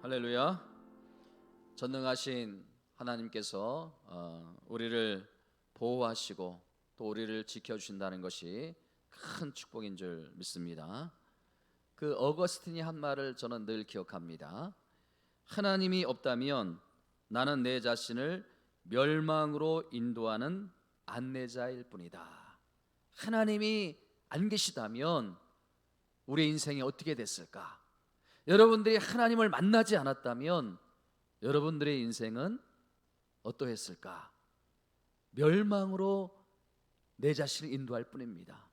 할렐루야. 전능하신 하나님께서 우리를 보호하시고 또 우리를 지켜주신다는 것이 큰 축복인 줄 믿습니다. 그 어거스틴이 한 말을 저는 늘 기억합니다. 하나님이 없다면 나는 내 자신을 멸망으로 인도하는 안내자일 뿐이다. 하나님이 안 계시다면 우리의 인생이 어떻게 됐을까? 여러분들이 하나님을 만나지 않았다면 여러분들의 인생은 어떠했을까? 멸망으로 내 자신을 인도할 뿐입니다.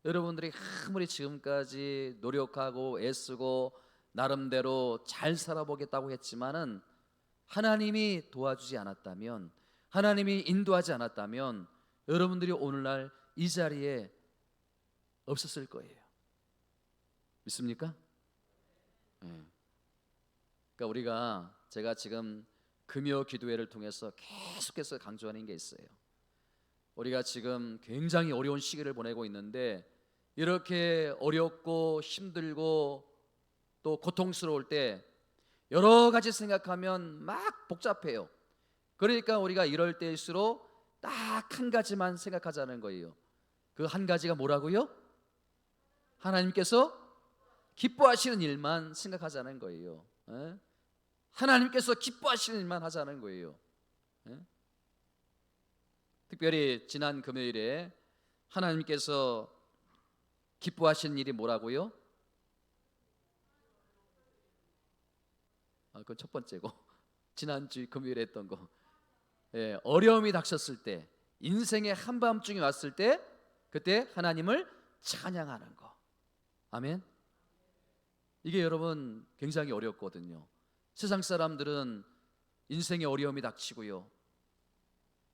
여러분들이 아무리 지금까지 노력하고 애쓰고 나름대로 잘 살아보겠다고 했지만은 하나님이 도와주지 않았다면, 하나님이 인도하지 않았다면 여러분들이 오늘날 이 자리에 없었을 거예요. 믿습니까? 그러니까 제가 지금 금요 기도회를 통해서 계속해서 강조하는 게 있어요. 우리가 지금 굉장히 어려운 시기를 보내고 있는데 이렇게 어렵고 힘들고 또 고통스러울 때 여러 가지 생각하면 막 복잡해요. 그러니까 우리가 이럴 때일수록 딱 한 가지만 생각하자는 거예요. 그 한 가지가 뭐라고요? 하나님께서 기뻐하시는 일만 생각하자는 거예요. 하나님께서 기뻐하시는 일만 하자는 거예요. 특별히 지난 금요일에 하나님께서 기뻐하시는 일이 뭐라고요? 그건 첫 번째고 지난주 금요일에 했던 거, 어려움이 닥쳤을 때, 인생의 한밤중이 왔을 때 그때 하나님을 찬양하는 거. 아멘. 이게 여러분 굉장히 어렵거든요. 세상 사람들은 인생의 어려움이 닥치고요,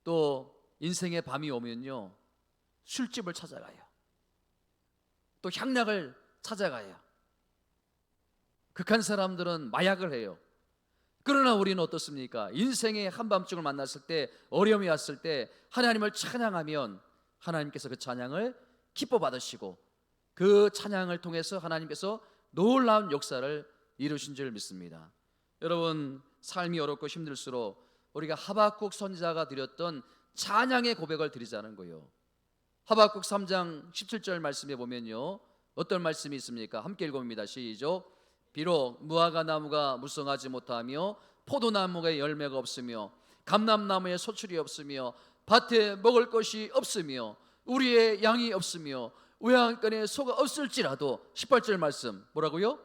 또 인생의 밤이 오면요 술집을 찾아가요. 또 향락을 찾아가요. 극한 사람들은 마약을 해요. 그러나 우리는 어떻습니까? 인생의 한밤중을 만났을 때, 어려움이 왔을 때 하나님을 찬양하면 하나님께서 그 찬양을 기뻐 받으시고 그 찬양을 통해서 하나님께서 놀라운 역사를 이루신 줄 믿습니다. 여러분, 삶이 어렵고 힘들수록 우리가 하박국 선지자가 드렸던 찬양의 고백을 드리자는 거예요. 하박국 3장 17절 말씀에 보면요 어떤 말씀이 있습니까? 함께 읽어봅니다. 시작. 비록 무화과 나무가 무성하지 못하며 포도나무에 열매가 없으며 감람나무에 소출이 없으며 밭에 먹을 것이 없으며 우리의 양이 없으며 외양간에 소가 없을지라도 18절 말씀 뭐라고요?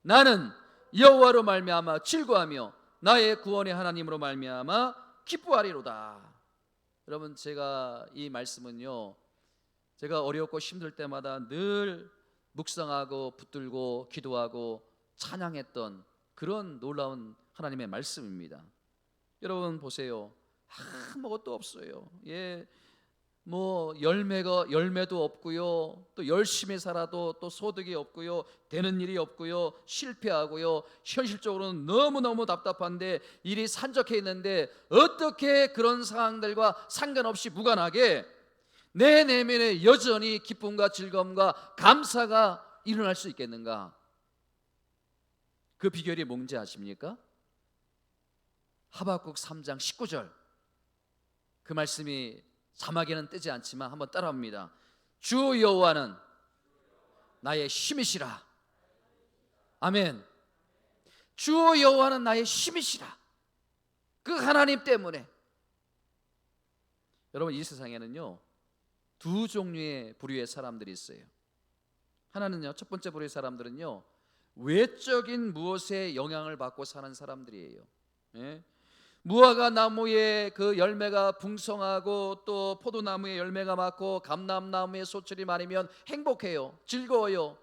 나는 여호와로 말미암아 즐거하며 나의 구원의 하나님으로 말미암아 기뻐하리로다. 여러분, 제가 이 말씀은요 제가 어렵고 힘들 때마다 늘 묵상하고 붙들고 기도하고 찬양했던 그런 놀라운 하나님의 말씀입니다. 여러분 보세요. 아무것도 없어요. 뭐 열매도 없고요, 또 열심히 살아도 또 소득이 없고요, 되는 일이 없고요, 실패하고요, 현실적으로는 너무너무 답답한데 일이 산적해 있는데 어떻게 그런 상황들과 상관없이 무관하게 내 내면에 여전히 기쁨과 즐거움과 감사가 일어날 수 있겠는가? 그 비결이 뭔지 아십니까? 하박국 3장 19절 그 말씀이 자막에는 뜨지 않지만 한번 따라합니다. 주 여호와는 나의 힘이시라. 아멘. 주 여호와는 나의 힘이시라. 그 하나님 때문에. 여러분, 이 세상에는요 두 종류의 부류의 사람들이 있어요. 하나는요, 첫 번째 부류의 사람들은요 외적인 무엇에 영향을 받고 사는 사람들이에요. 무화과 나무에 그 열매가 풍성하고 또 포도나무에 열매가 많고 감람나무에 소출이 많으면 행복해요. 즐거워요.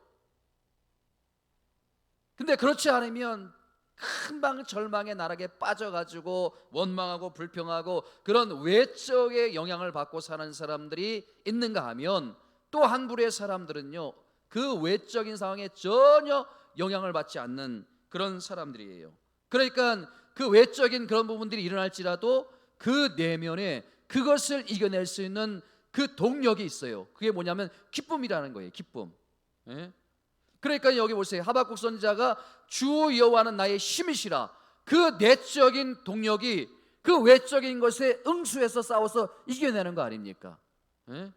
근데 그렇지 않으면 금방 절망의 나락에 빠져가지고 원망하고 불평하고 그런 외적의 영향을 받고 사는 사람들이 있는가 하면 또 한 부류의 사람들은요 그 외적인 상황에 전혀 영향을 받지 않는 그런 사람들이에요. 그러니까 그 외적인 그런 부분들이 일어날지라도 그 내면에 그것을 이겨낼 수 있는 그 동력이 있어요. 그게 뭐냐면 기쁨이라는 거예요. 기쁨. 그러니까 여기 보세요. 하박국 선지자가 주 여호와는 나의 힘이시라, 그 내적인 동력이 그 외적인 것에 응수해서 싸워서 이겨내는 거 아닙니까? 예?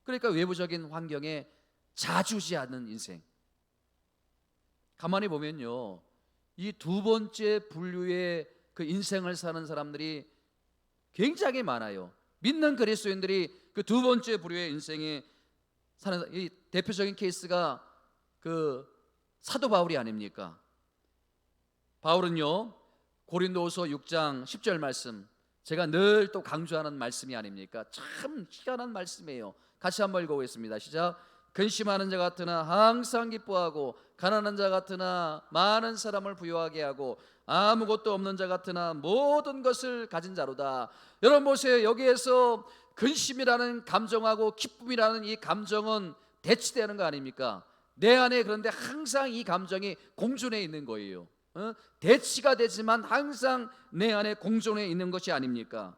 그러니까 외부적인 환경에 자주지 않는 인생. 가만히 보면요, 이 두 번째 분류의 그 인생을 사는 사람들이 굉장히 많아요. 믿는 그리스도인들이 그 두 번째 부류의 인생에 사는 이 대표적인 케이스가 그 사도 바울이 아닙니까? 바울은요, 고린도후서 6장 10절 말씀, 제가 늘 또 강조하는 말씀이 아닙니까? 참 희한한 말씀이에요. 같이 한번 읽어보겠습니다. 시작. 근심하는 자 같으나 항상 기뻐하고, 가난한 자 같으나 많은 사람을 부유하게 하고, 아무것도 없는 자 같으나 모든 것을 가진 자로다. 여러분 보세요. 여기에서 근심이라는 감정하고 기쁨이라는 이 감정은 대치되는 거 아닙니까? 내 안에 그런데 항상 이 감정이 공존해 있는 거예요. 대치가 되지만 항상 내 안에 공존해 있는 것이 아닙니까?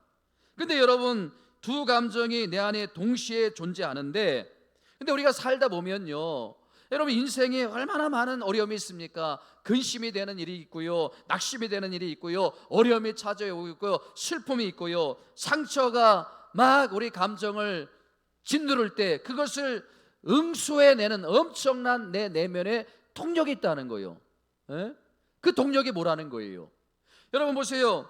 근데 여러분, 두 감정이 내 안에 동시에 존재하는데, 근데 우리가 살다 보면요, 여러분 인생에 얼마나 많은 어려움이 있습니까? 근심이 되는 일이 있고요, 낙심이 되는 일이 있고요, 어려움이 찾아오고 있고요, 슬픔이 있고요, 상처가 막 우리 감정을 짓누를 때 그것을 응수해내는 엄청난 내 내면에 동력이 있다는 거예요. 예? 그 동력이 뭐라는 거예요? 여러분 보세요.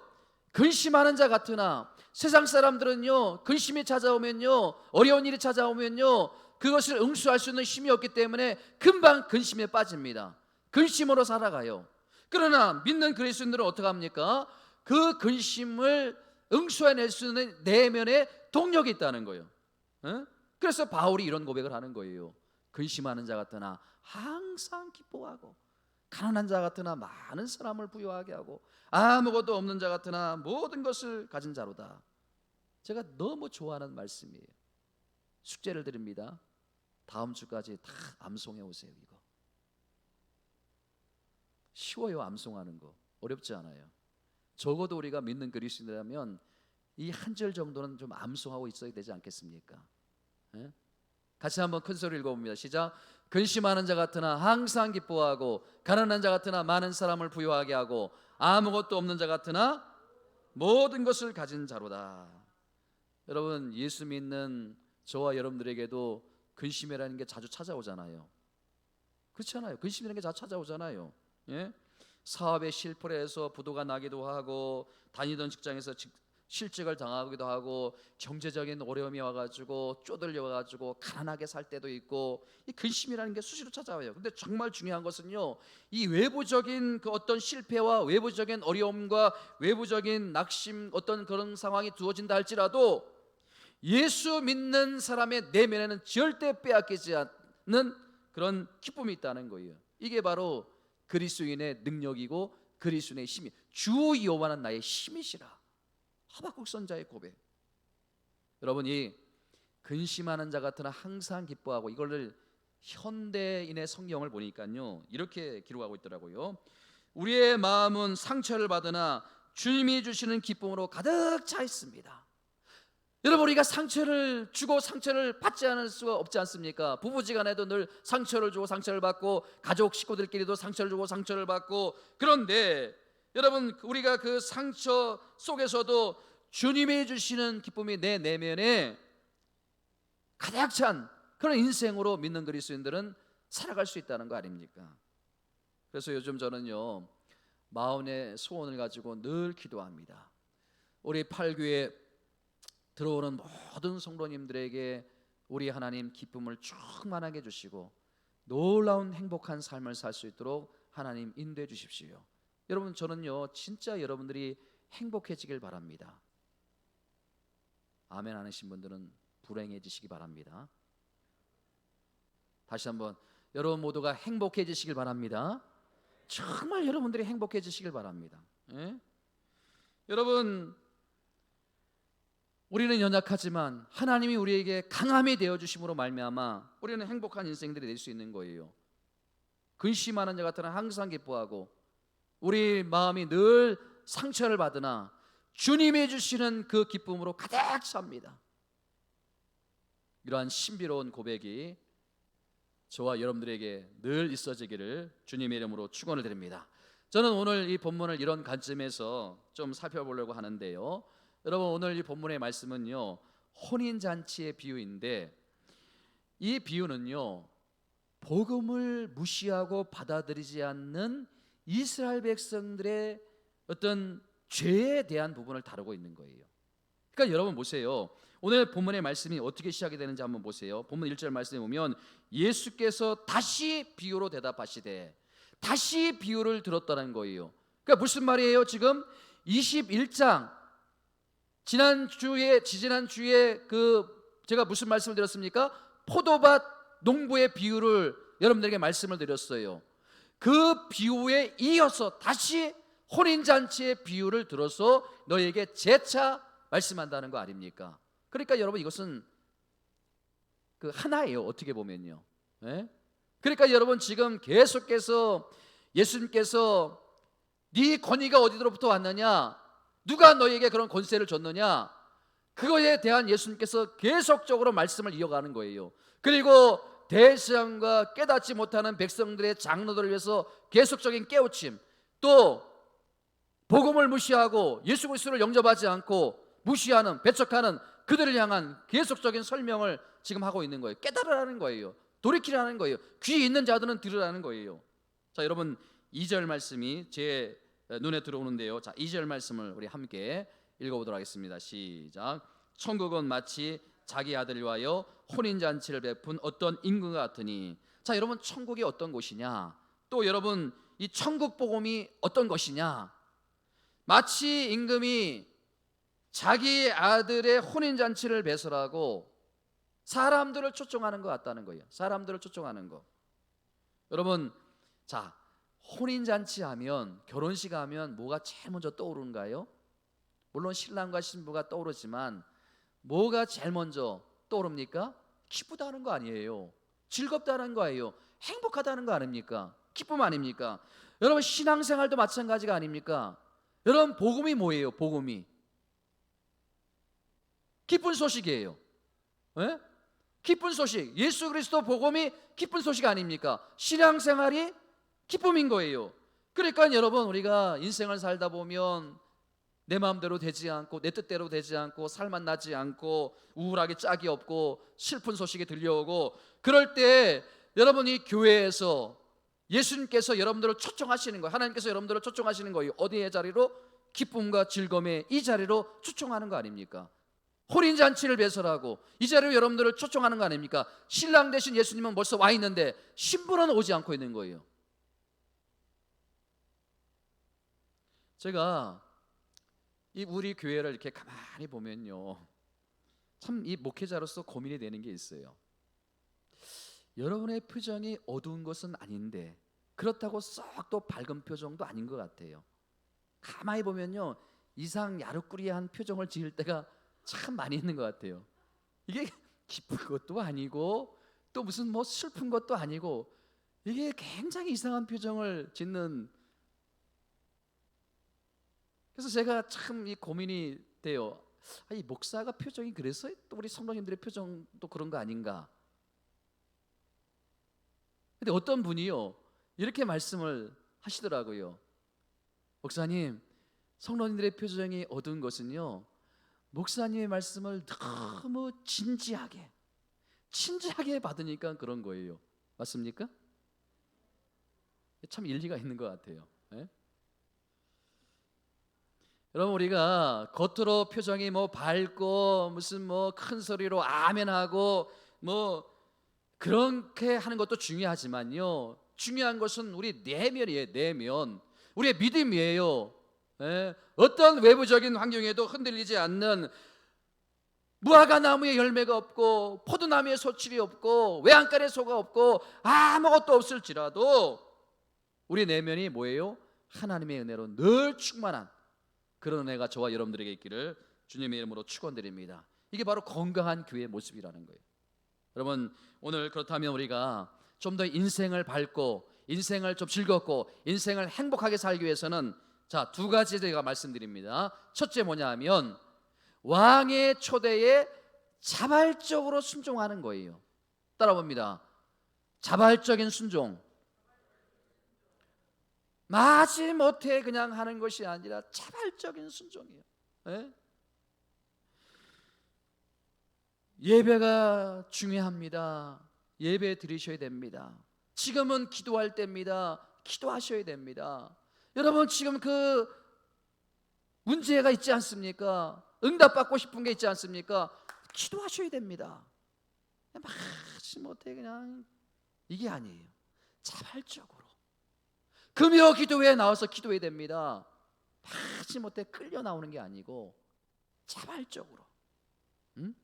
근심하는 자 같으나, 세상 사람들은요, 근심이 찾아오면요, 어려운 일이 찾아오면요, 그것을 응수할 수 있는 힘이 없기 때문에 금방 근심에 빠집니다. 근심으로 살아가요. 그러나 믿는 그리스도인들은 어떻게 합니까? 그 근심을 응수해낼 수 있는 내면에 동력이 있다는 거예요. 에? 그래서 바울이 이런 고백을 하는 거예요. 근심하는 자 같으나 항상 기뻐하고, 가난한 자 같으나 많은 사람을 부유하게 하고, 아무것도 없는 자 같으나 모든 것을 가진 자로다. 제가 너무 좋아하는 말씀이에요. 숙제를 드립니다. 다음 주까지 다 암송해 오세요. 이거 쉬워요. 암송하는 거 어렵지 않아요. 적어도 우리가 믿는 그리스도인이라면 이 한 절 정도는 좀 암송하고 있어야 되지 않겠습니까? 예? 같이 한번 큰 소리 읽어봅니다. 시작. 근심하는 자 같으나 항상 기뻐하고, 가난한 자 같으나 많은 사람을 부유하게 하고, 아무것도 없는 자 같으나 모든 것을 가진 자로다. 여러분, 예수 믿는 저와 여러분들에게도 근심이라는 게 자주 찾아오잖아요. 그렇지 않아요? 근심이라는 게 자주 찾아오잖아요. 예? 사업에 실패를 해서 부도가 나기도 하고, 다니던 직장에서 실직을 당하기도 하고, 경제적인 어려움이 와가지고 쪼들려 와가지고 가난하게 살 때도 있고, 이 근심이라는 게 수시로 찾아와요. 근데 정말 중요한 것은요, 이 외부적인 그 어떤 실패와 외부적인 어려움과 외부적인 낙심, 어떤 그런 상황이 두어진다 할지라도 예수 믿는 사람의 내면에는 절대 빼앗기지 않는 그런 기쁨이 있다는 거예요. 이게 바로 그리스도인의 능력이고 그리스도인의 힘이, 주 여호와는 나의 힘이시라. 하박국 선자의 고백. 여러분, 이 근심하는 자 같으나 항상 기뻐하고, 이거를 현대인의 성경을 보니까요, 이렇게 기록하고 있더라고요. 우리의 마음은 상처를 받으나 주님이 주시는 기쁨으로 가득 차 있습니다. 여러분, 우리가 상처를 주고 상처를 받지 않을 수가 없지 않습니까? 부부지간에도 늘 상처를 주고 상처를 받고, 가족 식구들끼리도 상처를 주고 상처를 받고. 그런데 여러분, 우리가 그 상처 속에서도 주님이 주시는 기쁨이 내 내면에 가득 찬 그런 인생으로 믿는 그리스도인들은 살아갈 수 있다는 거 아닙니까? 그래서 요즘 저는요, 마음의 소원을 가지고 늘 기도합니다. 우리 8교회 들어오는 모든 성도님들에게 우리 하나님 기쁨을 충만하게 주시고 놀라운 행복한 삶을 살 수 있도록 하나님 인도해 주십시오. 여러분, 저는요 진짜 여러분들이 행복해지길 바랍니다. 아멘 안 하신 분들은 불행해지시기 바랍니다. 다시 한번, 여러분 모두가 행복해지시길 바랍니다. 정말 여러분들이 행복해지시길 바랍니다. 예? 여러분, 우리는 연약하지만 하나님이 우리에게 강함이 되어주심으로 말미암아 우리는 행복한 인생들이 될 수 있는 거예요. 근심하는 자 같으나 항상 기뻐하고, 우리 마음이 늘 상처를 받으나 주님이 주시는 그 기쁨으로 가득 찹니다. 이러한 신비로운 고백이 저와 여러분들에게 늘 있어지기를 주님의 이름으로 축원을 드립니다. 저는 오늘 이 본문을 이런 관점에서 좀 살펴보려고 하는데요. 여러분, 오늘 이 본문의 말씀은요, 혼인잔치의 비유인데, 이 비유는요, 복음을 무시하고 받아들이지 않는 이스라엘 백성들의 어떤 죄에 대한 부분을 다루고 있는 거예요. 그러니까 여러분 보세요. 오늘 본문의 말씀이 어떻게 시작이 되는지 한번 보세요. 본문 1절 말씀에 보면 예수께서 다시 비유로 대답하시되, 다시 비유를 들었다는 거예요. 그러니까 무슨 말이에요? 지금 21장 지난주에 제가 무슨 말씀을 드렸습니까? 포도밭 농부의 비유를 여러분들에게 말씀을 드렸어요. 그 비유에 이어서 다시 혼인잔치의 비유를 들어서 너에게 재차 말씀한다는 거 아닙니까? 그러니까 여러분, 이것은 그 하나예요. 어떻게 보면요. 네? 그러니까 여러분, 지금 계속해서 예수님께서 네 권위가 어디로부터 왔느냐, 누가 너에게 그런 권세를 줬느냐, 그거에 대한 예수님께서 계속적으로 말씀을 이어가는 거예요. 그리고 대제사장과 깨닫지 못하는 백성들의 장로들을 위해서 계속적인 깨우침, 또 복음을 무시하고 예수 그리스도를 영접하지 않고 무시하는, 배척하는 그들을 향한 계속적인 설명을 지금 하고 있는 거예요. 깨달으라는 거예요. 돌이키라는 거예요. 귀 있는 자들은 들으라는 거예요. 자, 여러분, 2절 말씀이 제 눈에 들어오는데요. 자, 2절 말씀을 우리 함께 읽어보도록 하겠습니다. 시작. 천국은 마치 자기 아들을 위하여 혼인잔치를 베푼 어떤 임금과 같으니. 자, 여러분, 천국이 어떤 곳이냐, 또 여러분, 이 천국 복음이 어떤 것이냐, 마치 임금이 자기 아들의 혼인잔치를 배설하고 사람들을 초청하는 것 같다는 거예요. 사람들을 초청하는 거. 여러분, 자, 혼인잔치 하면, 결혼식 하면 뭐가 제일 먼저 떠오르는가요? 물론 신랑과 신부가 떠오르지만 뭐가 제일 먼저 떠오릅니까? 기쁘다는 거 아니에요? 즐겁다는 거예요. 행복하다는 거 아닙니까? 기쁨 아닙니까? 여러분, 신앙생활도 마찬가지가 아닙니까? 여러분, 복음이 뭐예요? 복음이 기쁜 소식이에요. 네? 기쁜 소식, 예수 그리스도 복음이 기쁜 소식 아닙니까? 신앙생활이 기쁨인 거예요. 그러니까 여러분, 우리가 인생을 살다 보면 내 마음대로 되지 않고 내 뜻대로 되지 않고 살맛 나지 않고 우울하게 짝이 없고 슬픈 소식이 들려오고, 그럴 때 여러분이 교회에서 예수님께서 여러분들을 초청하시는 거예요. 하나님께서 여러분들을 초청하시는 거예요. 어디의 자리로? 기쁨과 즐거움의 이 자리로 초청하는 거 아닙니까? 혼인잔치를 배설하고 이 자리로 여러분들을 초청하는 거 아닙니까? 신랑 대신 예수님은 벌써 와 있는데 신부는 오지 않고 있는 거예요. 제가 이 우리 교회를 이렇게 가만히 보면요, 참 이 목회자로서 고민이 되는 게 있어요. 여러분의 표정이 어두운 것은 아닌데 그렇다고 썩 또 밝은 표정도 아닌 것 같아요. 가만히 보면요, 이상 야릇꾸리한 표정을 지을 때가 참 많이 있는 것 같아요. 이게 기쁜 것도 아니고 또 무슨 뭐 슬픈 것도 아니고, 이게 굉장히 이상한 표정을 짓는. 그래서 제가 참 이 고민이 돼요. 이 목사가 표정이 그래서 또 우리 성도님들의 표정도 그런 거 아닌가? 근데 어떤 분이요, 이렇게 말씀을 하시더라고요. 목사님, 성도님들의 표정이 어두운 것은요, 목사님의 말씀을 너무 진지하게 받으니까 그런 거예요. 맞습니까? 참 일리가 있는 것 같아요. 네? 여러분, 우리가 겉으로 표정이 뭐 밝고 무슨 뭐 큰 소리로 아멘하고 뭐 그렇게 하는 것도 중요하지만요, 중요한 것은 우리 내면이에요. 내면, 우리의 믿음이에요. 예? 어떤 외부적인 환경에도 흔들리지 않는, 무화과 나무에 열매가 없고 포도나무에 소출이 없고 외양간에 소가 없고 아무것도 없을지라도 우리 내면이 뭐예요? 하나님의 은혜로 늘 충만한 그런 은혜가 저와 여러분들에게 있기를 주님의 이름으로 축원드립니다. 이게 바로 건강한 교회의 모습이라는 거예요. 여러분, 오늘 그렇다면 우리가 좀 더 인생을 밝고 인생을 좀 즐겁고 인생을 행복하게 살기 위해서는 자, 두 가지 제가 말씀드립니다. 첫째 뭐냐 하면 왕의 초대에 자발적으로 순종하는 거예요. 따라봅니다. 자발적인 순종. 마지못해 그냥 하는 것이 아니라 자발적인 순종이에요. 예? 예배가 중요합니다. 예배 드리셔야 됩니다. 지금은 기도할 때입니다. 기도하셔야 됩니다. 여러분, 지금 그 문제가 있지 않습니까? 응답받고 싶은 게 있지 않습니까? 기도하셔야 됩니다. 마지못해 그냥 이게 아니에요. 자발적으로 금요 기도회에 나와서 기도해야 됩니다. 마지못해 끌려 나오는 게 아니고 자발적으로. 응?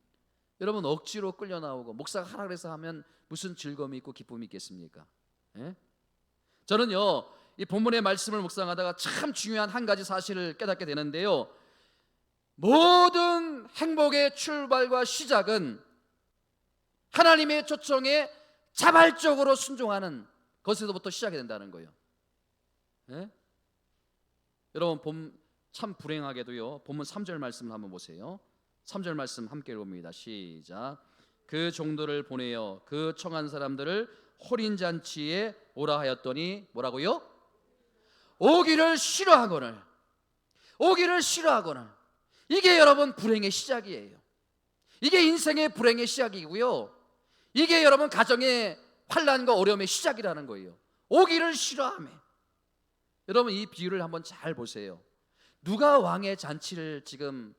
여러분, 억지로 끌려 나오고 목사가 하라 그래서 하면 무슨 즐거움이 있고 기쁨이 있겠습니까? 예? 저는요, 이 본문의 말씀을 묵상하다가 참 중요한 한 가지 사실을 깨닫게 되는데요, 모든 행복의 출발과 시작은 하나님의 초청에 자발적으로 순종하는 것에서부터 시작이 된다는 거예요. 예? 여러분, 참 불행하게도요, 본문 3절 말씀을 한번 보세요. 3절 말씀 함께 읽어봅니다. 시작. 그 종들을 보내어 그 청한 사람들을 호린잔치에 오라 하였더니 뭐라고요? 오기를 싫어하거늘. 오기를 싫어하거늘. 이게 여러분 불행의 시작이에요. 이게 인생의 불행의 시작이고요, 이게 여러분 가정의 환난과 어려움의 시작이라는 거예요. 오기를 싫어하며. 여러분, 이 비유를 한번 잘 보세요. 누가 왕의 잔치를 지금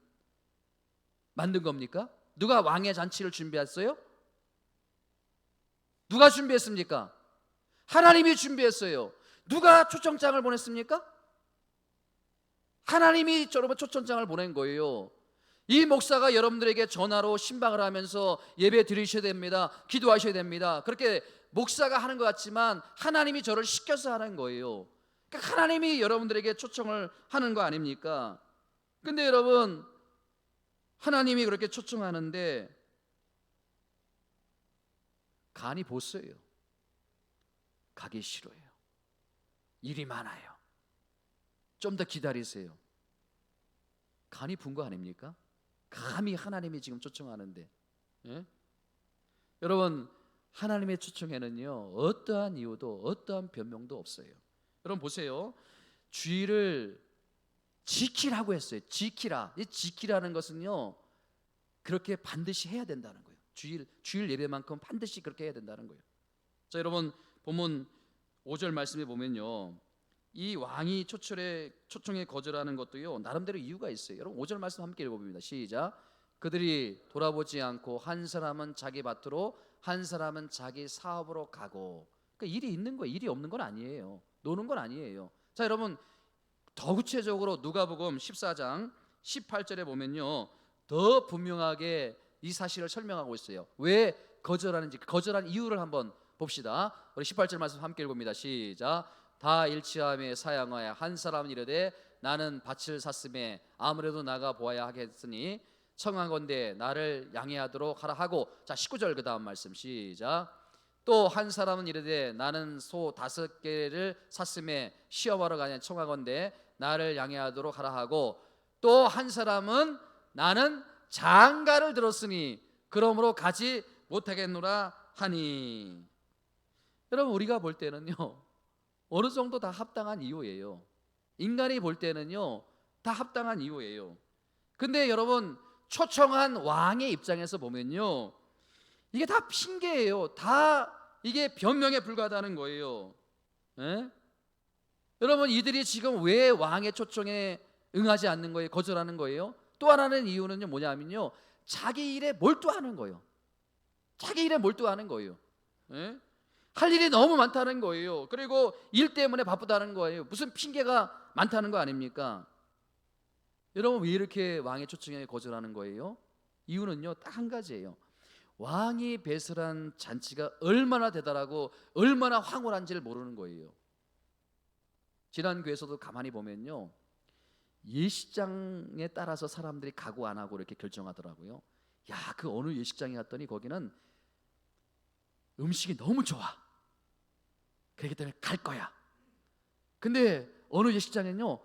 만든 겁니까? 누가 왕의 잔치를 준비했어요? 누가 준비했습니까? 하나님이 준비했어요. 누가 초청장을 보냈습니까? 하나님이 여러분 초청장을 보낸 거예요. 이 목사가 여러분들에게 전화로 신방을 하면서 예배 드리셔야 됩니다, 기도하셔야 됩니다, 그렇게 목사가 하는 것 같지만 하나님이 저를 시켜서 하는 거예요. 그러니까 하나님이 여러분들에게 초청을 하는 거 아닙니까? 근데 여러분, 하나님이 그렇게 초청하는데 간이 보스예요. 가기 싫어요. 일이 많아요. 좀 더 기다리세요. 간이 분 거 아닙니까? 감히 하나님이 지금 초청하는데. 예? 여러분, 하나님의 초청에는요, 어떠한 이유도 어떠한 변명도 없어요. 여러분 보세요. 주일을 지키라고 했어요. 지키라. 이 지키라는 것은요, 그렇게 반드시 해야 된다는 거예요. 주일 예배만큼 반드시 그렇게 해야 된다는 거예요. 자, 여러분, 본문 5절 말씀에 보면요, 이 왕이 초청에 거절하는 것도요, 나름대로 이유가 있어요. 여러분, 5절 말씀 함께 읽어봅니다. 시작. 그들이 돌아보지 않고 한 사람은 자기 밭으로 한 사람은 자기 사업으로 가고. 그러니까 일이 있는 거예요. 일이 없는 건 아니에요. 노는 건 아니에요. 자, 여러분, 더 구체적으로 누가복음 14장 18절에 보면요, 더 분명하게 이 사실을 설명하고 있어요. 왜 거절하는지, 거절한 이유를 한번 봅시다. 우리 18절 말씀 함께 읽어봅니다. 시작. 다 일치함에 사양하여 한 사람은 이르되 나는 밭을 샀음에 아무래도 나가 보아야 하겠으니 청하건대 나를 양해하도록 하라 하고. 자, 19절 그 다음 말씀 시작. 또 한 사람은 이르되 나는 소 5개를 샀음에 시험하러 가냐 청하건대 나를 양해하도록 하라 하고. 또 한 사람은 나는 장가를 들었으니 그러므로 가지 못하겠노라 하니. 여러분, 우리가 볼 때는요, 어느 정도 다 합당한 이유예요. 인간이 볼 때는요, 다 합당한 이유예요. 근데 여러분, 초청한 왕의 입장에서 보면요, 이게 다 핑계예요. 다 이게 변명에 불과하다는 거예요. 예? 여러분, 이들이 지금 왜 왕의 초청에 응하지 않는 거예요? 거절하는 거예요? 또 하나는 이유는요, 뭐냐면요, 자기 일에 몰두하는 거예요. 자기 일에 몰두하는 거예요. 예? 할 일이 너무 많다는 거예요. 그리고 일 때문에 바쁘다는 거예요. 무슨 핑계가 많다는 거 아닙니까? 여러분, 왜 이렇게 왕의 초청에 거절하는 거예요? 이유는요, 딱 한 가지예요. 왕이 배설한 잔치가 얼마나 대단하고 얼마나 황홀한지를 모르는 거예요. 지난 교회에서도 가만히 보면요, 예식장에 따라서 사람들이 가고 안 하고 이렇게 결정하더라고요. 야, 그 어느 예식장에 갔더니 거기는 음식이 너무 좋아. 그렇기 때문에 갈 거야. 근데 어느 예식장에는요,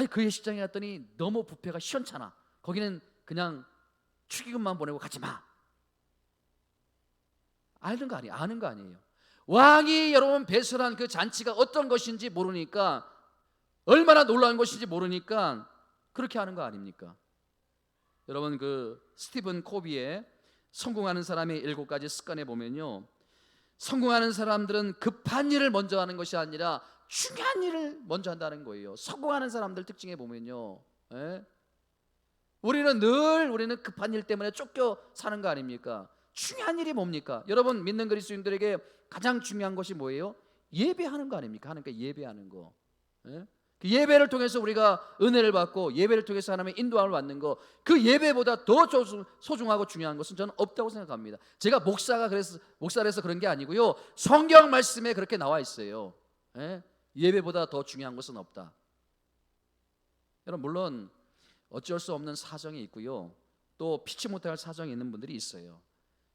그 예식장에 갔더니 너무 뷔페가 시원찮아. 거기는 그냥 축의금만 보내고 가지 마. 아는 거 아니에요. 왕이 여러분 배설한 그 잔치가 어떤 것인지 모르니까, 얼마나 놀라운 것인지 모르니까 그렇게 하는 거 아닙니까? 여러분 그 스티븐 코비의 성공하는 사람의 7가지 습관에 보면요, 성공하는 사람들은 급한 일을 먼저 하는 것이 아니라 중요한 일을 먼저 한다는 거예요. 성공하는 사람들 특징에 보면요, 우리는 급한 일 때문에 쫓겨 사는 거 아닙니까? 중요한 일이 뭡니까? 여러분 믿는 그리스도인들에게 가장 중요한 것이 뭐예요? 예배하는 거 아닙니까? 하나님께 예배하는 거. 그 예배를 통해서 우리가 은혜를 받고, 예배를 통해서 하나님의 인도함을 받는 거, 그 예배보다 더 소중하고 중요한 것은 저는 없다고 생각합니다. 제가 목사라서 그런 게 아니고요, 성경 말씀에 그렇게 나와 있어요. 예배보다 더 중요한 것은 없다. 여러분 물론 어쩔 수 없는 사정이 있고요, 또 피치 못할 사정이 있는 분들이 있어요.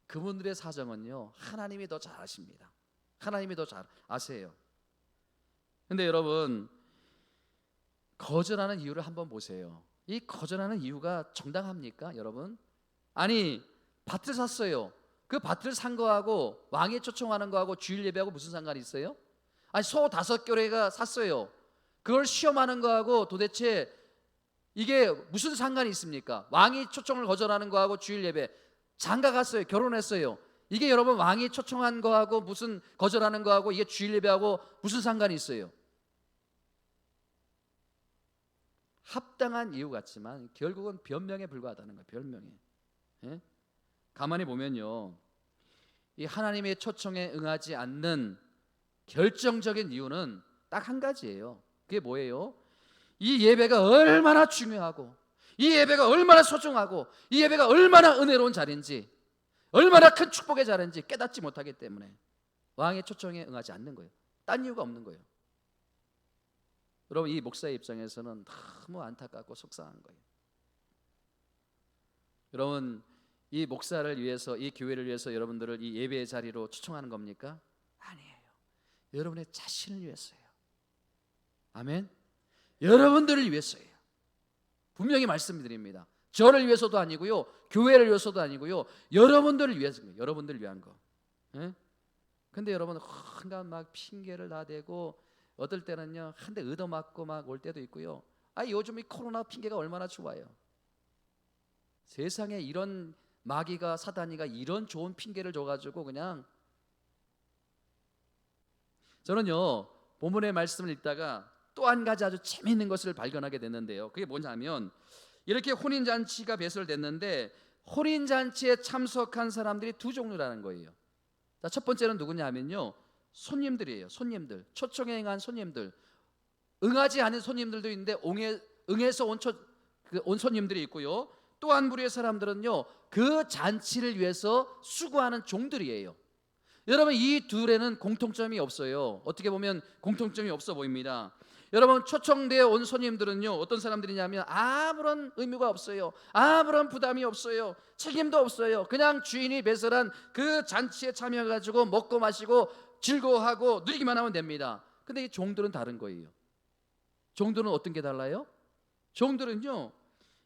그분들의 사정은요, 하나님이 더 잘 아십니다. 하나님이 더 잘 아세요. 근데 여러분 거절하는 이유를 한번 보세요. 이 거절하는 이유가 정당합니까, 여러분? 아니, 밭을 샀어요. 그 밭을 산 거하고 왕이 초청하는 거하고 주일 예배하고 무슨 상관이 있어요? 아니, 소 5교래가 샀어요. 그걸 시험하는 거하고 도대체 이게 무슨 상관이 있습니까? 왕이 초청을 거절하는 거하고 주일 예배, 장가 갔어요. 결혼했어요. 이게 여러분 왕이 초청한 거하고 무슨 거절하는 거하고 이게 주일 예배하고 무슨 상관이 있어요? 합당한 이유 같지만 결국은 변명에 불과하다는 거예요. 변명에. 가만히 보면요, 이 하나님의 초청에 응하지 않는 결정적인 이유는 딱 한 가지예요. 그게 뭐예요? 이 예배가 얼마나 중요하고, 이 예배가 얼마나 소중하고, 이 예배가 얼마나 은혜로운 자리인지, 얼마나 큰 축복의 자리인지 깨닫지 못하기 때문에 왕의 초청에 응하지 않는 거예요. 딴 이유가 없는 거예요. 여러분 이 목사의 입장에서는 너무 안타깝고 속상한 거예요. 여러분 이 목사를 위해서, 이 교회를 위해서 여러분들을 이 예배의 자리로 초청하는 겁니까? 아니에요. 여러분의 자신을 위해서예요. 아멘. 여러분들을 위해서예요. 분명히 말씀드립니다. 저를 위해서도 아니고요, 교회를 위해서도 아니고요, 여러분들을 위해서예요. 여러분들을 위한 거. 근데 여러분 한간 막 핑계를 다 대고, 어떨 때는요 한 대 얻어맞고 막 올 때도 있고요. 요즘 이 코로나 핑계가 얼마나 좋아요. 세상에 이런 마귀가, 사단이가 이런 좋은 핑계를 줘가지고 그냥. 저는요 본문의 말씀을 읽다가 또 한 가지 아주 재미있는 것을 발견하게 됐는데요, 그게 뭐냐면 이렇게 혼인잔치가 배설됐는데 혼인잔치에 참석한 사람들이 두 종류라는 거예요. 자, 첫 번째는 누구냐면요, 손님들이에요. 손님들, 초청에 응한 손님들. 응하지 않은 손님들도 있는데 응해서 온 손님들이 있고요, 또 한 부류의 사람들은요 그 잔치를 위해서 수고하는 종들이에요. 여러분 이 둘에는 공통점이 없어요. 어떻게 보면 공통점이 없어 보입니다. 여러분 초청되어 온 손님들은요 어떤 사람들이냐면 아무런 의무가 없어요. 아무런 부담이 없어요. 책임도 없어요. 그냥 주인이 배설한 그 잔치에 참여해가지고 먹고 마시고 즐거워하고 누리기만 하면 됩니다. 근데 이 종들은 다른 거예요. 종들은 어떤 게 달라요? 종들은요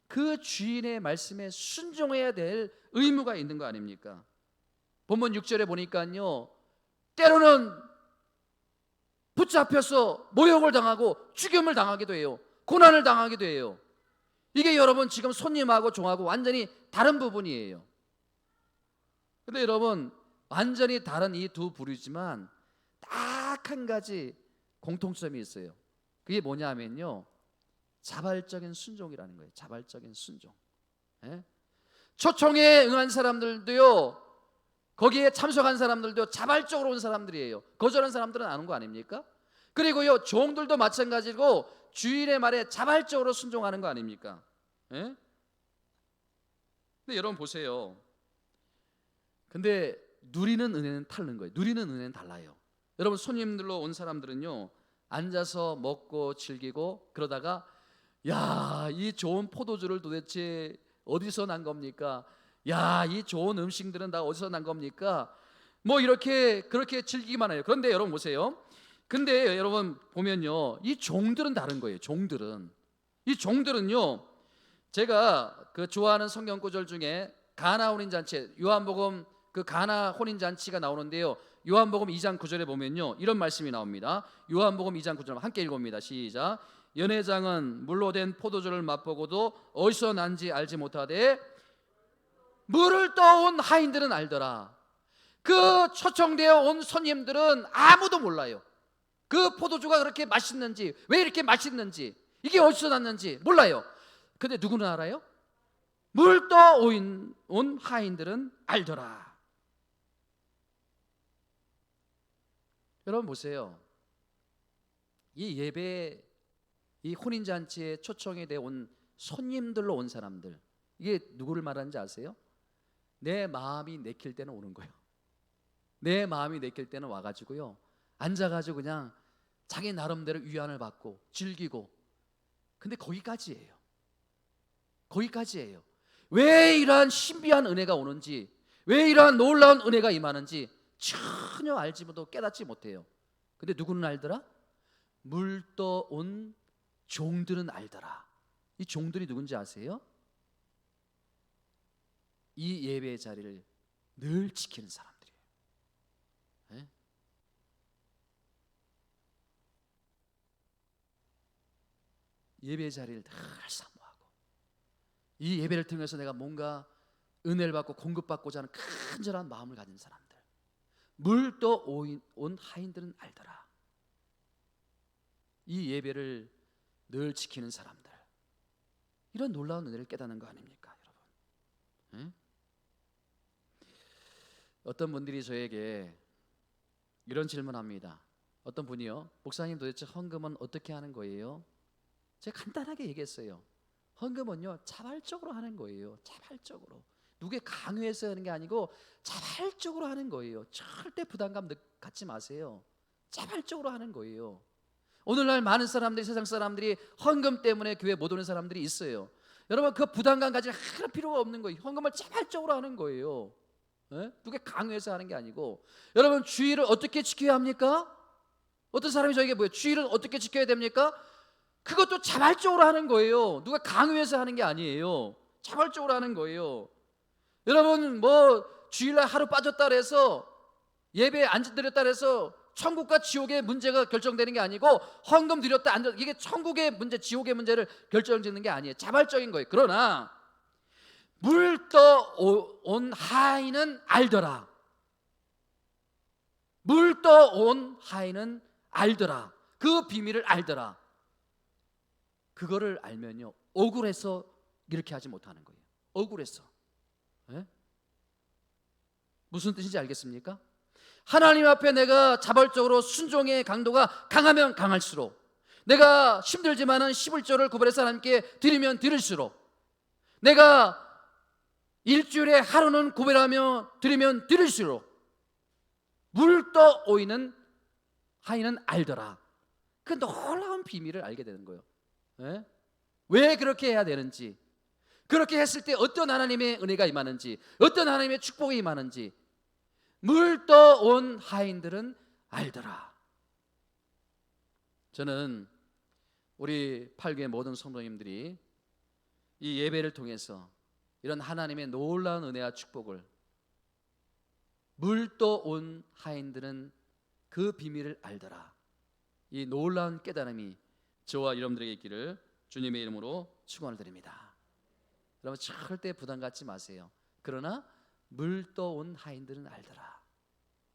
그 주인의 말씀에 순종해야 될 의무가 있는 거 아닙니까? 본문 6절에 보니까요, 때로는 붙잡혀서 모욕을 당하고 죽임을 당하기도 해요. 고난을 당하기도 해요. 이게 여러분 지금 손님하고 종하고 완전히 다른 부분이에요. 근데 여러분 완전히 다른 이 두 부류지만 딱 한 가지 공통점이 있어요. 그게 뭐냐면요, 자발적인 순종이라는 거예요. 자발적인 순종. 초청에 응한 사람들도요, 거기에 참석한 사람들도 자발적으로 온 사람들이에요. 거절한 사람들은 안 온 거 아닙니까? 그리고요 종들도 마찬가지고 주인의 말에 자발적으로 순종하는 거 아닙니까? 근데 여러분 보세요. 근데 누리는 은혜는 다른 거예요. 누리는 은혜는 달라요. 여러분 손님들로 온 사람들은요 앉아서 먹고 즐기고 그러다가 야, 이 좋은 포도주를 도대체 어디서 난 겁니까? 야, 이 좋은 음식들은 다 어디서 난 겁니까? 뭐 이렇게 그렇게 즐기기만 해요. 그런데 여러분 보세요. 근데 여러분 보면요, 이 종들은 다른 거예요. 이 종들은요, 제가 그 좋아하는 성경 구절 중에 가나 혼인 잔치, 요한복음 그 가나 혼인 잔치가 나오는데요, 요한복음 2장 9절에 보면요, 이런 말씀이 나옵니다. 요한복음 2장 9절 함께 읽어봅니다. 시작. 연회장은 물로 된 포도주를 맛보고도 어디서 난지 알지 못하되 물을 떠온 하인들은 알더라. 그 초청되어 온 손님들은 아무도 몰라요. 그 포도주가 그렇게 맛있는지, 왜 이렇게 맛있는지, 이게 어디서 났는지 몰라요. 근데 누구는 알아요? 물 떠온 하인들은 알더라. 여러분 보세요. 이 예배, 이 혼인잔치에 초청이 되어 온 손님들로 온 사람들, 이게 누구를 말하는지 아세요? 내 마음이 내킬 때는 오는 거예요. 내 마음이 내킬 때는 와가지고요, 앉아가지고 그냥 자기 나름대로 위안을 받고 즐기고. 근데 거기까지예요. 거기까지예요. 왜 이러한 신비한 은혜가 오는지, 왜 이러한 놀라운 은혜가 임하는지 전혀 알지 못하고 깨닫지 못해요. 근데 누구는 알더라? 물 떠온 종들은 알더라. 이 종들이 누군지 아세요? 이 예배의 자리를 늘 지키는 사람들이에요. 네? 예배의 자리를 늘 사모하고, 이 예배를 통해서 내가 뭔가 은혜를 받고 공급받고자 하는 간절한 마음을 가진 사람들, 물 떠온 하인들은 알더라. 이 예배를 늘 지키는 사람들, 이런 놀라운 은혜를 깨닫는 거 아닙니까, 여러분? 네? 어떤 분들이 저에게 이런 질문합니다. 어떤 분이요, 목사님 도대체 헌금은 어떻게 하는 거예요? 제가 간단하게 얘기했어요. 헌금은요, 자발적으로 하는 거예요. 자발적으로. 누구에 강요해서 하는 게 아니고 자발적으로 하는 거예요. 절대 부담감 갖지 마세요. 자발적으로 하는 거예요. 오늘날 많은 사람들이, 세상 사람들이 헌금 때문에 교회 못 오는 사람들이 있어요. 여러분, 그 부담감 가질 하나 필요가 없는 거예요. 헌금을 자발적으로 하는 거예요. 네? 누구에 강요해서 하는 게 아니고. 여러분, 주의를 어떻게 지켜야 합니까? 어떤 사람이 저에게 뭐예요? 주의를 어떻게 지켜야 됩니까? 그것도 자발적으로 하는 거예요. 누가 강요해서 하는 게 아니에요. 자발적으로 하는 거예요. 여러분, 뭐 주일날 하루 빠졌다 그래서, 예배에 안 드렸다 그래서 천국과 지옥의 문제가 결정되는 게 아니고, 헌금 드렸다 안 드렸다, 이게 천국의 문제, 지옥의 문제를 결정짓는 게 아니에요. 자발적인 거예요. 그러나 물 떠온 하인은 알더라. 물 떠온 하인은 알더라. 그 비밀을 알더라. 그거를 알면요, 억울해서 이렇게 하지 못하는 거예요. 억울해서. 네? 무슨 뜻인지 알겠습니까? 하나님 앞에 내가 자발적으로 순종의 강도가 강하면 강할수록, 내가 힘들지만은 11조를 구별해서 하나님께 드리면 드릴수록, 내가 일주일에 하루는 구별하며 드리면 드릴수록 물 떠오이는 하인은 알더라. 그 놀라운 비밀을 알게 되는 거예요. 네? 왜 그렇게 해야 되는지, 그렇게 했을 때 어떤 하나님의 은혜가 임하는지, 어떤 하나님의 축복이 임하는지 물 떠온 하인들은 알더라. 저는 우리 8교회 모든 성도님들이 이 예배를 통해서 이런 하나님의 놀라운 은혜와 축복을, 물 떠온 하인들은 그 비밀을 알더라, 이 놀라운 깨달음이 저와 여러분들에게 있기를 주님의 이름으로 축원을 드립니다. 여러분, 절대 부담 갖지 마세요. 그러나 물 떠온 하인들은 알더라.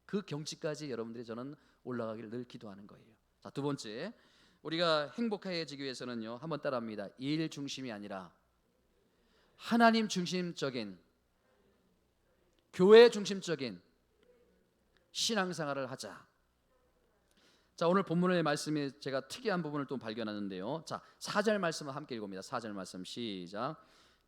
그 경치까지 여러분들이 저는 올라가기를 늘 기도하는 거예요. 자, 두 번째, 우리가 행복해지기 위해서는요, 한번 따라합니다. 일 중심이 아니라 하나님 중심적인, 교회 중심적인 신앙생활을 하자. 자, 오늘 본문의 말씀에 제가 특이한 부분을 또 발견하는데요. 자, 4절 말씀을 함께 읽어봅니다. 4절 말씀 시작.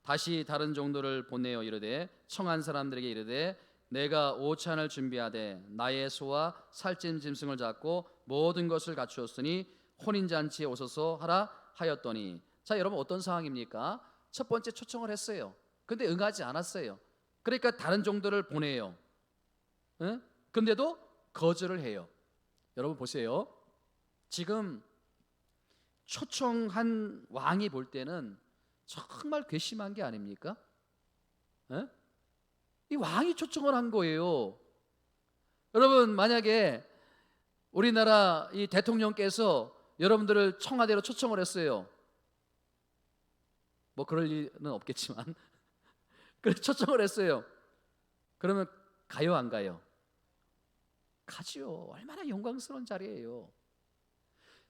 다시 다른 종들을 보내어 이르되, 청한 사람들에게 이르되, 내가 오찬을 준비하되 나의 소와 살찐 짐승을 잡고 모든 것을 갖추었으니 혼인잔치에 오소서 하라 하였더니. 자, 여러분, 어떤 상황입니까? 첫 번째 초청을 했어요. 근데 응하지 않았어요. 그러니까 다른 종들을 보내요. 응? 근데도 거절을 해요. 여러분 보세요. 지금 초청한 왕이 볼 때는 정말 괘씸한 게 아닙니까? 이 왕이 초청을 한 거예요. 여러분, 만약에 우리나라 이 대통령께서 여러분들을 청와대로 초청을 했어요. 뭐 그럴 리는 없겠지만 그래서 초청을 했어요. 그러면 가요, 안 가요? 가지요. 얼마나 영광스러운 자리예요.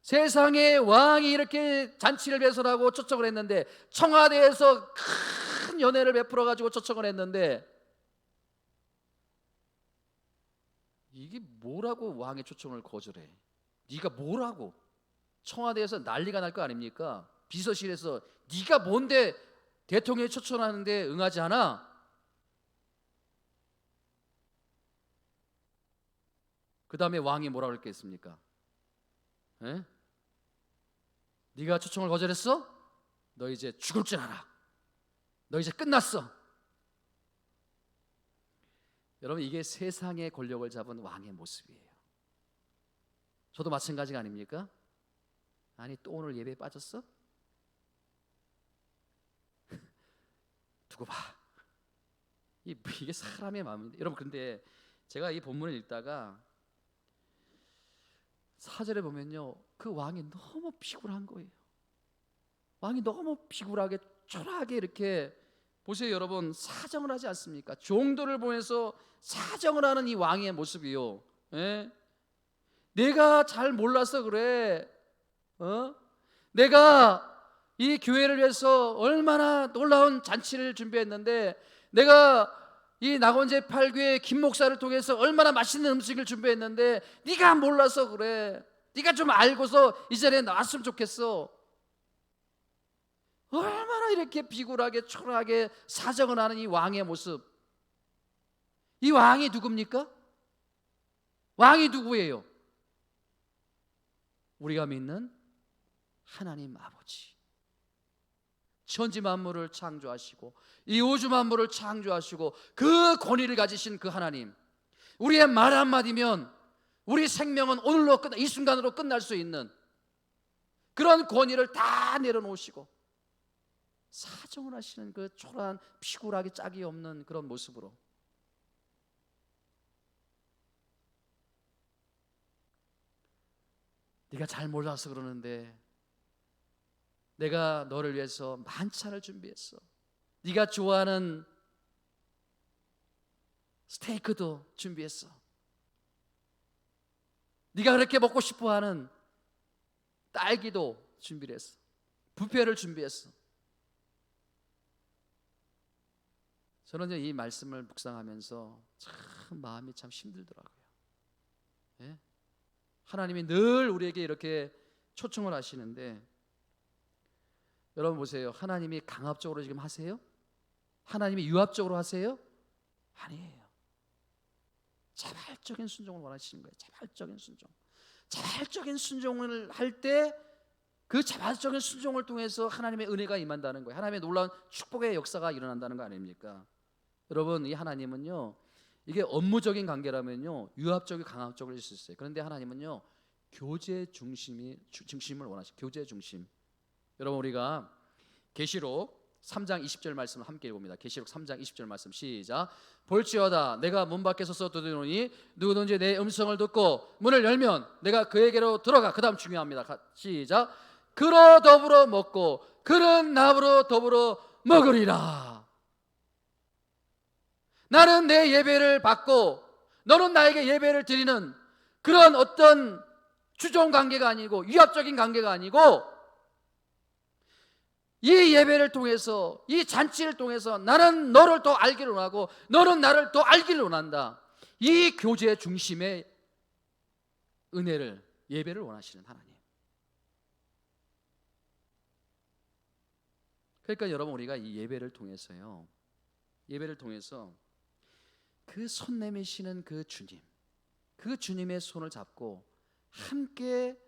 세상에 왕이 이렇게 잔치를 배설하고 초청을 했는데, 청와대에서 큰 연회를 베풀어 가지고 초청을 했는데, 이게 뭐라고 왕의 초청을 거절해? 네가 뭐라고? 청와대에서 난리가 날 거 아닙니까? 비서실에서 네가 뭔데 대통령이 초청하는데 응하지 않아? 그 다음에 왕이 뭐라고 했겠습니까? 에? 네가 초청을 거절했어? 너 이제 죽을 줄 알아. 너 이제 끝났어. 여러분, 이게 세상의 권력을 잡은 왕의 모습이에요. 저도 마찬가지가 아닙니까? 아니, 또 오늘 예배에 빠졌어? 두고 봐. 이게 사람의 마음인데, 여러분, 근데 제가 이 본문을 읽다가 4절에 보면요, 그 왕이 너무 비굴한 거예요. 왕이 너무 비굴하게 초라하게 이렇게, 보세요 여러분, 사정을 하지 않습니까? 종들을 보내서 사정을 하는 이 왕의 모습이요. 예? 내가 잘 몰라서 그래. 내가 이 교회를 위해서 얼마나 놀라운 잔치를 준비했는데, 내가 이 낙원제 8교회 김 목사를 통해서 얼마나 맛있는 음식을 준비했는데 네가 몰라서 그래. 네가 좀 알고서 이 자리에 나왔으면 좋겠어. 얼마나 이렇게 비굴하게 초라하게 사정을 하는 이 왕의 모습. 이 왕이 누굽니까? 왕이 누구예요? 우리가 믿는 하나님 아버지. 천지 만물을 창조하시고 이 우주 만물을 창조하시고 그 권위를 가지신 그 하나님, 우리의 말 한마디면 우리 생명은 오늘로 이 순간으로 끝날 수 있는 그런 권위를 다 내려놓으시고 사정을 하시는 그 초라한 피굴하기 짝이 없는 그런 모습으로, 네가 잘 몰라서 그러는데 내가 너를 위해서 만찬을 준비했어. 네가 좋아하는 스테이크도 준비했어. 네가 그렇게 먹고 싶어하는 딸기도 준비를 했어. 뷔페를 준비했어. 저는 이 말씀을 묵상하면서 참 마음이 참 힘들더라고요. 예? 하나님이 늘 우리에게 이렇게 초청을 하시는데, 여러분 보세요. 하나님이 강압적으로 지금 하세요? 하나님이 유압적으로 하세요? 아니에요. 자발적인 순종을 원하시는 거예요. 자발적인 순종. 자발적인 순종을 할 때 그 자발적인 순종을 통해서 하나님의 은혜가 임한다는 거예요. 하나님의 놀라운 축복의 역사가 일어난다는 거 아닙니까? 여러분, 이 하나님은요, 이게 업무적인 관계라면요 유압적이고 강압적으로 할 수 있어요. 그런데 하나님은요 교제 중심을 원하시죠. 교제 중심. 여러분, 우리가 계시록 3장 20절 말씀을 함께 읽어봅니다. 계시록 3장 20절 말씀 시작. 볼지어다 내가 문 밖에 서서 두드리노니 누구든지 내 음성을 듣고 문을 열면 내가 그에게로 들어가. 그 다음 중요합니다. 시작. 그로 더불어 먹고 그는 나로 더불어 먹으리라. 나는 내 예배를 받고 너는 나에게 예배를 드리는 그런 어떤 주종 관계가 아니고 위압적인 관계가 아니고, 이 예배를 통해서, 이 잔치를 통해서 나는 너를 더 알기를 원하고 너는 나를 더 알기를 원한다. 이 교제 중심의 은혜를, 예배를 원하시는 하나님. 그러니까 여러분, 우리가 이 예배를 통해서요, 예배를 통해서 그 손 내미시는 그 주님, 그 주님의 손을 잡고 함께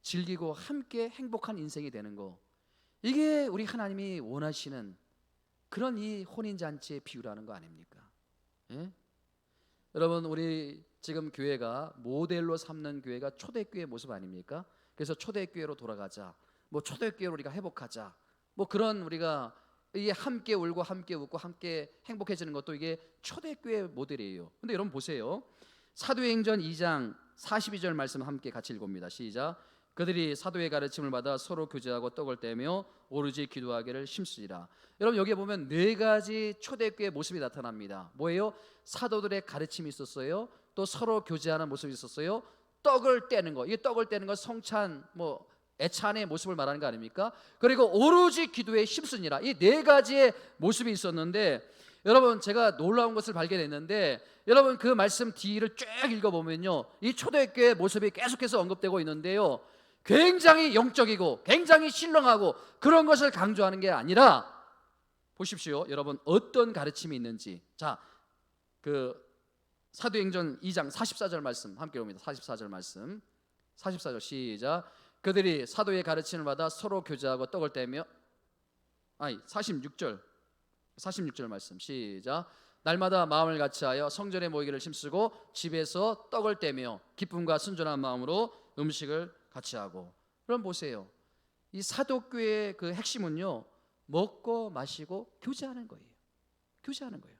즐기고 함께 행복한 인생이 되는 거, 이게 우리 하나님이 원하시는 그런 이 혼인잔치의 비유라는 거 아닙니까? 예? 여러분, 우리 지금 교회가 모델로 삼는 교회가 초대교회 모습 아닙니까? 그래서 초대교회로 돌아가자, 뭐 초대교회로 우리가 회복하자, 뭐 그런, 우리가 이게 함께 울고 함께 웃고 함께 행복해지는 것도 이게 초대교회 모델이에요. 근데 여러분 보세요, 사도행전 2장 42절 말씀 함께 같이 읽어봅니다. 시작. 그들이 사도의 가르침을 받아 서로 교제하고 떡을 떼며 오로지 기도하기를 힘쓰리라. 여러분 여기에 보면 네 가지 초대교회 모습이 나타납니다. 뭐예요? 사도들의 가르침이 있었어요. 또 서로 교제하는 모습이 있었어요. 떡을 떼는 거. 이 떡을 떼는 거 성찬 애찬의 모습을 말하는 거 아닙니까? 그리고 오로지 기도에 힘쓰니라. 이 네 가지의 모습이 있었는데 여러분 제가 놀라운 것을 발견했는데 여러분 그 말씀 뒤를 쭉 읽어보면요 이 초대교회의 모습이 계속해서 언급되고 있는데요 굉장히 영적이고 굉장히 신령하고 그런 것을 강조하는 게 아니라 보십시오. 여러분 어떤 가르침이 있는지. 자, 그 사도행전 2장 44절 말씀 함께 봅니다. 44절 말씀 44절 시작. 그들이 사도의 가르침을 받아 서로 교제하고 떡을 떼며 46절 말씀 시작. 날마다 마음을 같이하여 성전에 모이기를 힘쓰고 집에서 떡을 떼며 기쁨과 순전한 마음으로 음식을 같이 하고. 그럼 보세요. 이 사도교회의 그 핵심은요 먹고 마시고 교제하는 거예요. 교제하는 거예요.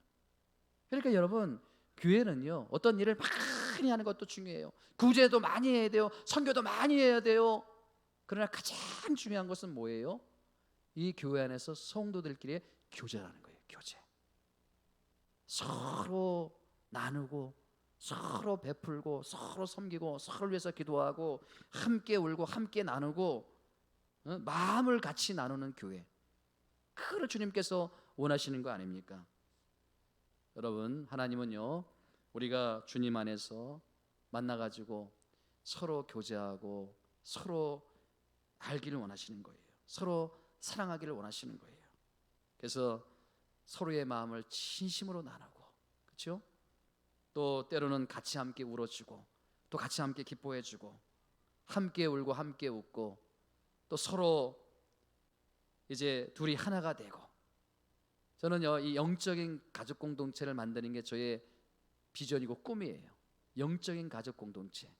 그러니까 여러분 교회는요 어떤 일을 많이 하는 것도 중요해요. 구제도 많이 해야 돼요. 선교도 많이 해야 돼요. 그러나 가장 중요한 것은 뭐예요? 이 교회 안에서 성도들끼리 교제라는 거예요. 교제. 서로 나누고 서로 베풀고 서로 섬기고 서로를 위해서 기도하고 함께 울고 함께 나누고 마음을 같이 나누는 교회. 그걸 주님께서 원하시는 거 아닙니까? 여러분 하나님은요 우리가 주님 안에서 만나가지고 서로 교제하고 서로 알기를 원하시는 거예요. 서로 사랑하기를 원하시는 거예요. 그래서 서로의 마음을 진심으로 나누고, 그렇죠? 또 때로는 같이 함께 울어주고, 또 같이 함께 기뻐해주고, 함께 울고 함께 웃고, 또 서로 이제 둘이 하나가 되고. 저는요 이 영적인 가족 공동체를 만드는 게 저의 비전이고 꿈이에요. 영적인 가족 공동체.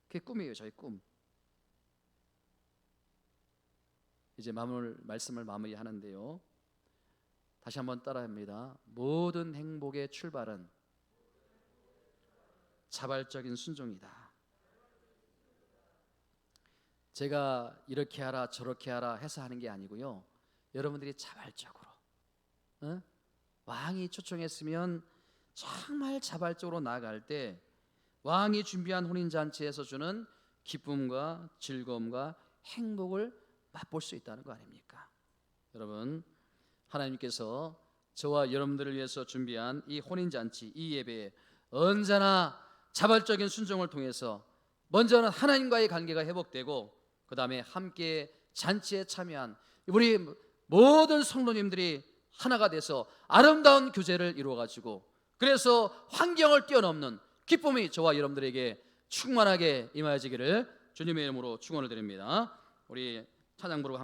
그게 꿈이에요. 저의 꿈. 이제 말씀을 마무리하는데요. 다시 한번 따라합니다. 모든 행복의 출발은 자발적인 순종이다. 제가 이렇게 하라 저렇게 하라 해서 하는 게 아니고요. 여러분들이 자발적으로 왕이 초청했으면 정말 자발적으로 나아갈 때 왕이 준비한 혼인잔치에서 주는 기쁨과 즐거움과 행복을 맛볼 수 있다는 거 아닙니까? 여러분 하나님께서 저와 여러분들을 위해서 준비한 이 혼인잔치, 이 예배에 언제나 자발적인 순종을 통해서 먼저는 하나님과의 관계가 회복되고 그 다음에 함께 잔치에 참여한 우리 모든 성도님들이 하나가 돼서 아름다운 교제를 이루어가지고 그래서 환경을 뛰어넘는 기쁨이 저와 여러분들에게 충만하게 임하여지기를 주님의 이름으로 축원을 드립니다. 우리 찬양 부르고 함께